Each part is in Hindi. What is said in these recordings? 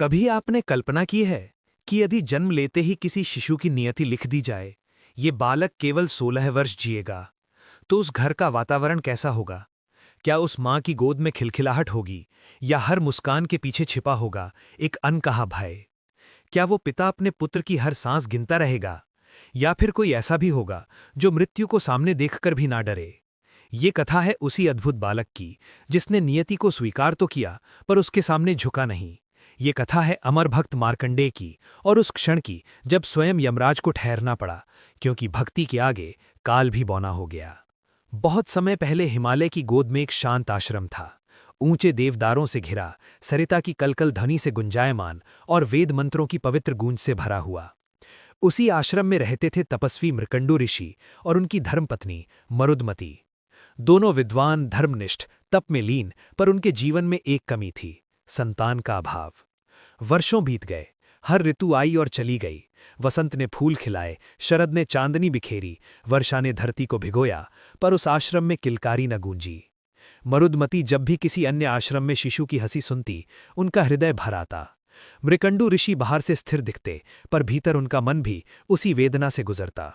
कभी आपने कल्पना की है कि यदि जन्म लेते ही किसी शिशु की नियति लिख दी जाए, ये बालक केवल 16 वर्ष जिएगा, तो उस घर का वातावरण कैसा होगा? क्या उस माँ की गोद में खिलखिलाहट होगी या हर मुस्कान के पीछे छिपा होगा एक अनकहा भय? क्या वो पिता अपने पुत्र की हर सांस गिनता रहेगा या फिर कोई ऐसा भी होगा जो मृत्यु को सामने देखकर भी ना डरे? ये कथा है उसी अद्भुत बालक की जिसने नियति को स्वीकार तो किया पर उसके सामने झुका नहीं। ये कथा है अमर भक्त मार्कंडेय की और उस क्षण की जब स्वयं यमराज को ठहरना पड़ा, क्योंकि भक्ति के आगे काल भी बौना हो गया। बहुत समय पहले हिमालय की गोद में एक शांत आश्रम था, ऊंचे देवदारों से घिरा, सरिता की कलकल ध्वनि से गुंजायमान और वेद मंत्रों की पवित्र गूंज से भरा हुआ। उसी आश्रम में रहते थे तपस्वी मृकंडू ऋषि और उनकी धर्मपत्नी मरुदमती। दोनों विद्वान, धर्मनिष्ठ, तप में लीन, पर उनके जीवन में एक कमी थी, संतान का अभाव। वर्षों बीत गए, हर ऋतु आई और चली गई। वसंत ने फूल खिलाए, शरद ने चांदनी बिखेरी, वर्षा ने धरती को भिगोया, पर उस आश्रम में किलकारी न गूंजी। मरुदमती जब भी किसी अन्य आश्रम में शिशु की हंसी सुनती, उनका हृदय भर आता। मृकंडू ऋषि बाहर से स्थिर दिखते, पर भीतर उनका मन भी उसी वेदना से गुजरता।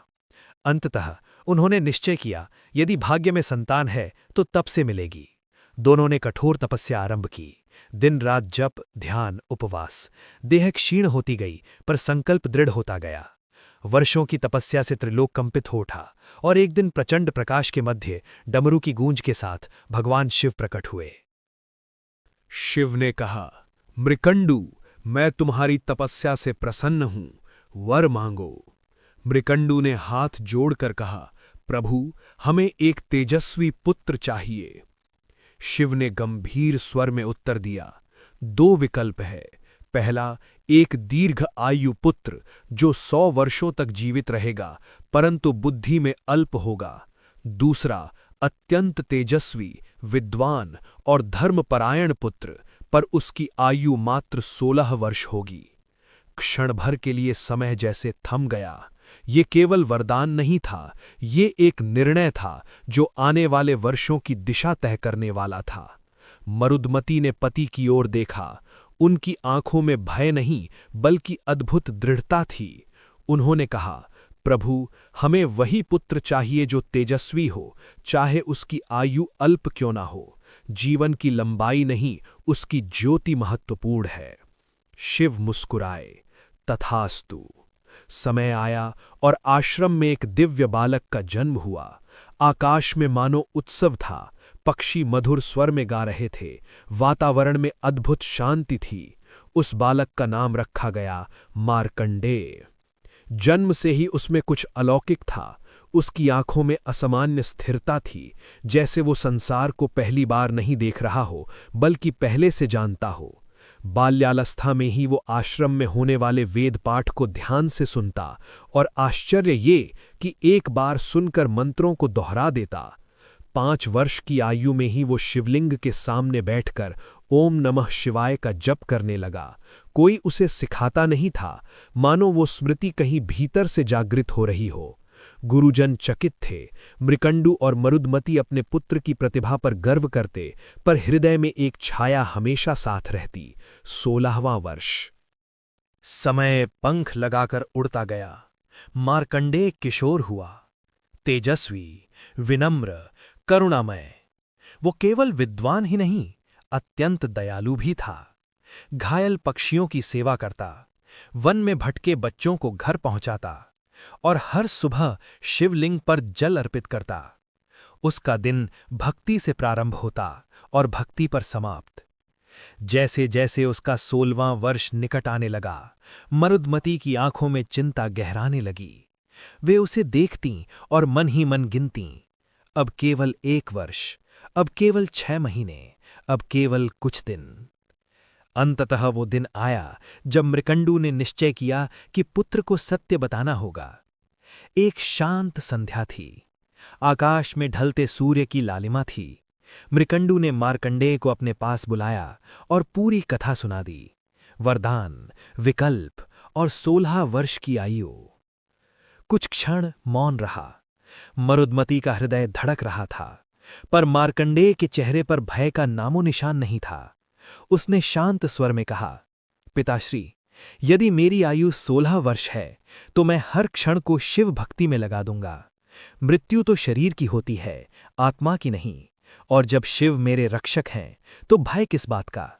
अंततः उन्होंने निश्चय किया, यदि भाग्य में संतान है तो तप से मिलेगी। दोनों ने कठोर तपस्या आरंभ की। दिन रात जप, ध्यान, उपवास। देह क्षीण होती गई, पर संकल्प दृढ़ होता गया। वर्षों की तपस्या से त्रिलोक कंपित हो उठा और एक दिन प्रचंड प्रकाश के मध्य डमरू की गूंज के साथ भगवान शिव प्रकट हुए। शिव ने कहा, मृकंडू, मैं तुम्हारी तपस्या से प्रसन्न हूं, वर मांगो। मृकंडू ने हाथ जोड़कर कहा, प्रभु, हमें एक तेजस्वी पुत्र चाहिए। शिव ने गंभीर स्वर में उत्तर दिया, 2 विकल्प है। पहला, एक दीर्घ आयु पुत्र जो 100 वर्षों तक जीवित रहेगा परंतु बुद्धि में अल्प होगा। दूसरा, अत्यंत तेजस्वी, विद्वान और धर्मपरायण पुत्र, पर उसकी आयु मात्र 16 वर्ष होगी। क्षण भर के लिए समय जैसे थम गया। ये केवल वरदान नहीं था, ये एक निर्णय था जो आने वाले वर्षों की दिशा तय करने वाला था। मरुदमती ने पति की ओर देखा। उनकी आंखों में भय नहीं बल्कि अद्भुत दृढ़ता थी। उन्होंने कहा, प्रभु, हमें वही पुत्र चाहिए जो तेजस्वी हो, चाहे उसकी आयु अल्प क्यों ना हो। जीवन की लंबाई नहीं, उसकी ज्योति महत्वपूर्ण है। शिव मुस्कुराए, तथास्तु। समय आया और आश्रम में एक दिव्य बालक का जन्म हुआ। आकाश में मानो उत्सव था, पक्षी मधुर स्वर में गा रहे थे, वातावरण में अद्भुत शांति थी। उस बालक का नाम रखा गया मार्कंडेय। जन्म से ही उसमें कुछ अलौकिक था। उसकी आंखों में असामान्य स्थिरता थी, जैसे वो संसार को पहली बार नहीं देख रहा हो बल्कि पहले से जानता हो। बाल्यावस्था में ही वो आश्रम में होने वाले वेद पाठ को ध्यान से सुनता और आश्चर्य ये कि एक बार सुनकर मंत्रों को दोहरा देता। 5 वर्ष की आयु में ही वो शिवलिंग के सामने बैठकर ओम नमः शिवाय का जप करने लगा। कोई उसे सिखाता नहीं था, मानो वो स्मृति कहीं भीतर से जागृत हो रही हो। गुरुजन चकित थे। मृकंडू और मरुदमती अपने पुत्र की प्रतिभा पर गर्व करते, पर हृदय में एक छाया हमेशा साथ रहती, 16वां वर्ष। समय पंख लगाकर उड़ता गया। मार्कंडेय किशोर हुआ, तेजस्वी, विनम्र, करुणामय। वो केवल विद्वान ही नहीं, अत्यंत दयालु भी था। घायल पक्षियों की सेवा करता, वन में भटके बच्चों को घर पहुंचाता और हर सुबह शिवलिंग पर जल अर्पित करता। उसका दिन भक्ति से प्रारंभ होता और भक्ति पर समाप्त। जैसे जैसे उसका 16वां वर्ष निकट आने लगा, मरुदमती की आंखों में चिंता गहराने लगी। वे उसे देखतीं और मन ही मन गिनतीं, अब केवल 1 वर्ष, अब केवल 6 महीने, अब केवल कुछ दिन। अंततः वो दिन आया जब मृकंडू ने निश्चय किया कि पुत्र को सत्य बताना होगा। एक शांत संध्या थी, आकाश में ढलते सूर्य की लालिमा थी। मृकंडू ने मार्कंडेय को अपने पास बुलाया और पूरी कथा सुना दी, वरदान, विकल्प और 16 वर्ष की आयु। कुछ क्षण मौन रहा। मरुदमती का हृदय धड़क रहा था, पर मार्कंडेय के चेहरे पर भय का नामो निशान नहीं था। उसने शांत स्वर में कहा, पिताश्री, यदि मेरी आयु 16 वर्ष है तो मैं हर क्षण को शिव भक्ति में लगा दूंगा। मृत्यु तो शरीर की होती है, आत्मा की नहीं, और जब शिव मेरे रक्षक हैं तो भय किस बात का।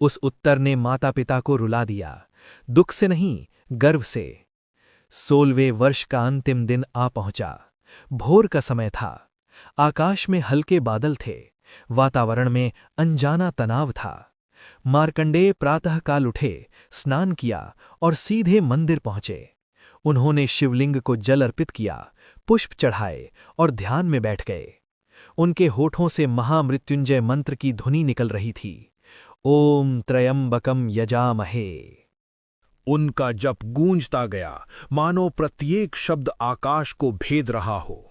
उस उत्तर ने माता पिता को रुला दिया, दुख से नहीं, गर्व से। 16वें वर्ष का अंतिम दिन आ पहुंचा। भोर का समय था। आकाश में हल्के बादल थे, वातावरण में अनजाना तनाव था। मार्कंडेय प्रातःकाल उठे, स्नान किया और सीधे मंदिर पहुंचे। उन्होंने शिवलिंग को जल अर्पित किया, पुष्प चढ़ाए और ध्यान में बैठ गए। उनके होठों से महामृत्युंजय मंत्र की ध्वनि निकल रही थी। ओम त्रयंबकम यजामहे। उनका जप गूंजता गया, मानो प्रत्येक शब्द आकाश को भेद रहा हो।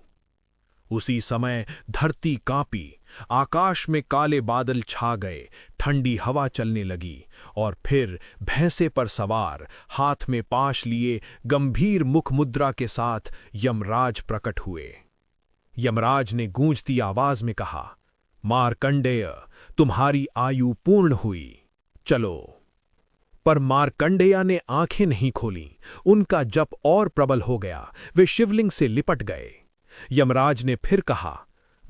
उसी समय धरती कांपी, आकाश में काले बादल छा गए, ठंडी हवा चलने लगी और फिर भैंसे पर सवार, हाथ में पाश लिए, गंभीर मुख मुद्रा के साथ यमराज प्रकट हुए। यमराज ने गूंजती आवाज में कहा, मार्कंडेय, तुम्हारी आयु पूर्ण हुई, चलो। पर मार्कंडेय ने आंखें नहीं खोलीं, उनका जप और प्रबल हो गया, वे शिवलिंग से लिपट गए। यमराज ने फिर कहा,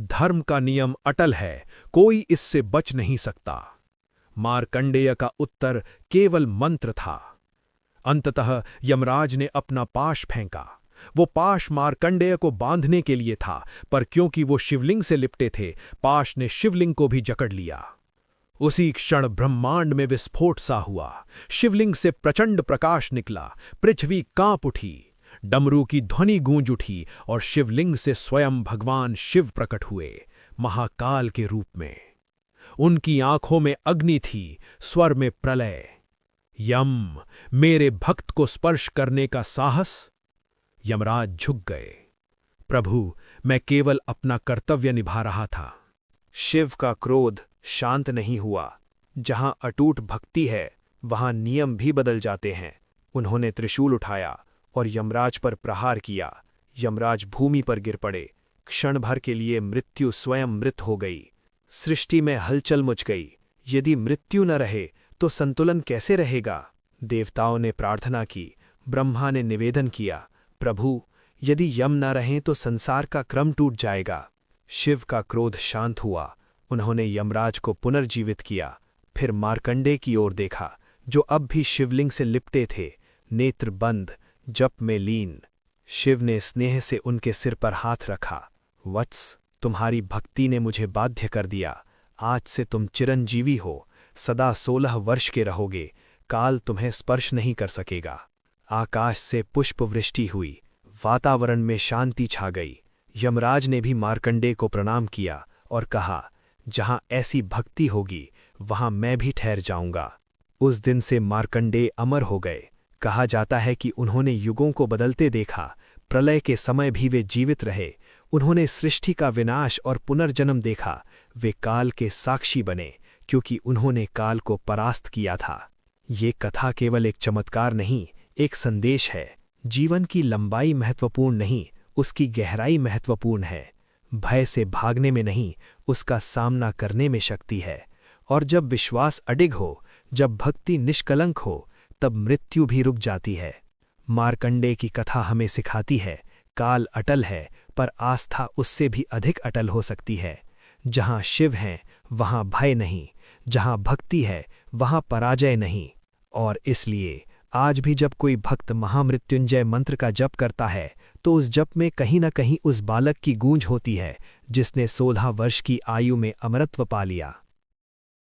धर्म का नियम अटल है, कोई इससे बच नहीं सकता। मार्कंडेय का उत्तर केवल मंत्र था। अंततः यमराज ने अपना पाश फेंका। वो पाश मार्कंडेय को बांधने के लिए था, पर क्योंकि वो शिवलिंग से लिपटे थे, पाश ने शिवलिंग को भी जकड़ लिया। उसी क्षण ब्रह्मांड में विस्फोट सा हुआ। शिवलिंग से प्रचंड प्रकाश निकला, पृथ्वी कांप उठी, डमरू की ध्वनि गूंज उठी और शिवलिंग से स्वयं भगवान शिव प्रकट हुए, महाकाल के रूप में। उनकी आंखों में अग्नि थी, स्वर में प्रलय। यम, मेरे भक्त को स्पर्श करने का साहस? यमराज झुक गए। प्रभु, मैं केवल अपना कर्तव्य निभा रहा था। शिव का क्रोध शांत नहीं हुआ। जहां अटूट भक्ति है वहां नियम भी बदल जाते हैं। उन्होंने त्रिशूल उठाया और यमराज पर प्रहार किया। यमराज भूमि पर गिर पड़े। क्षण भर के लिए मृत्यु स्वयं मृत हो गई। सृष्टि में हलचल मच गई। यदि मृत्यु न रहे तो संतुलन कैसे रहेगा? देवताओं ने प्रार्थना की, ब्रह्मा ने निवेदन किया, प्रभु, यदि यम न रहें तो संसार का क्रम टूट जाएगा। शिव का क्रोध शांत हुआ। उन्होंने यमराज को पुनर्जीवित किया, फिर मार्कंडेय की ओर देखा, जो अब भी शिवलिंग से लिपटे थे, नेत्र बंद, जप में लीन। शिव ने स्नेह से उनके सिर पर हाथ रखा। वत्स, तुम्हारी भक्ति ने मुझे बाध्य कर दिया। आज से तुम चिरंजीवी हो, सदा 16 वर्ष के रहोगे। काल तुम्हें स्पर्श नहीं कर सकेगा। आकाश से पुष्प वृष्टि हुई, वातावरण में शांति छा गई। यमराज ने भी मार्कंडेय को प्रणाम किया और कहा, जहां ऐसी भक्ति होगी वहां मैं भी ठहर जाऊंगा। उस दिन से मार्कंडेय अमर हो गए। कहा जाता है कि उन्होंने युगों को बदलते देखा। प्रलय के समय भी वे जीवित रहे। उन्होंने सृष्टि का विनाश और पुनर्जन्म देखा। वे काल के साक्षी बने, क्योंकि उन्होंने काल को परास्त किया था। ये कथा केवल एक चमत्कार नहीं, एक संदेश है। जीवन की लंबाई महत्वपूर्ण नहीं, उसकी गहराई महत्वपूर्ण है। भय से भागने में नहीं, उसका सामना करने में शक्ति है। और जब विश्वास अडिग हो, जब भक्ति निष्कलंक हो, तब मृत्यु भी रुक जाती है। मार्कंडेय की कथा हमें सिखाती है, काल अटल है, पर आस्था उससे भी अधिक अटल हो सकती है। जहां शिव हैं वहां भय नहीं, जहां भक्ति है वहां पराजय नहीं। और इसलिए आज भी जब कोई भक्त महामृत्युंजय मंत्र का जप करता है तो उस जप में कहीं न कहीं उस बालक की गूंज होती है जिसने 16 वर्ष की आयु में अमरत्व पा लिया।